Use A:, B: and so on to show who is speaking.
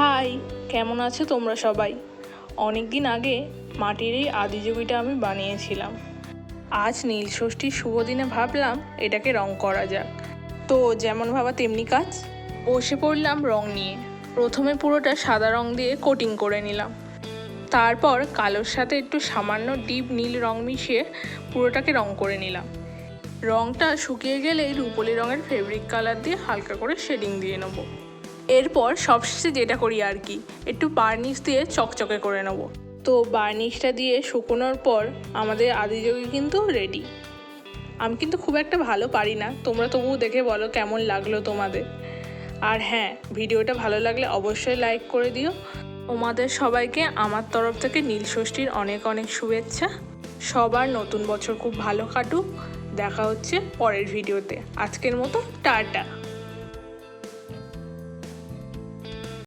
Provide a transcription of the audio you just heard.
A: High, কেমন আছো তোমরা সবাই? অনেক দিন আগে মাটির এই আদিযোগীটা আমি বানিয়েছিলাম। আজ নীল ষষ্ঠীর শুভ দিনে ভাবলাম এটাকে রং করা যাক। তো যেমন ভাবা তেমনি কাজ, বসে পড়লাম রং নিয়ে। প্রথমে পুরোটা সাদা রং দিয়ে কোটিং করে নিলাম, তারপর কালোর সাথে একটু সামান্য ডিপ নীল রং মিশিয়ে পুরোটাকে রং করে নিলাম। রংটা শুকিয়ে গেলেই রুপোলি রঙের ফেব্রিক কালার দিয়ে হালকা করে শেডিং দিয়ে নেবো। এরপর সবশেষে যেটা করি আর কি, একটু বার্নিশ দিয়ে চকচকে করে নেব। তো বার্নিশটা দিয়ে শুকোনোর পর আমাদের আদিযোগী কিন্তু রেডি। আমি কিন্তু খুব একটা ভালো পারি না, তোমরা তবুও দেখে বলো কেমন লাগলো তোমাদের। আর হ্যাঁ, ভিডিওটা ভালো লাগলে অবশ্যই লাইক করে দিও। তোমাদের সবাইকে আমার তরফ থেকে নীল ষষ্ঠীর অনেক অনেক শুভেচ্ছা। সবার নতুন বছর খুব ভালো কাটুক। দেখা হচ্ছে পরের ভিডিওতে। আজকের মতো টাটা।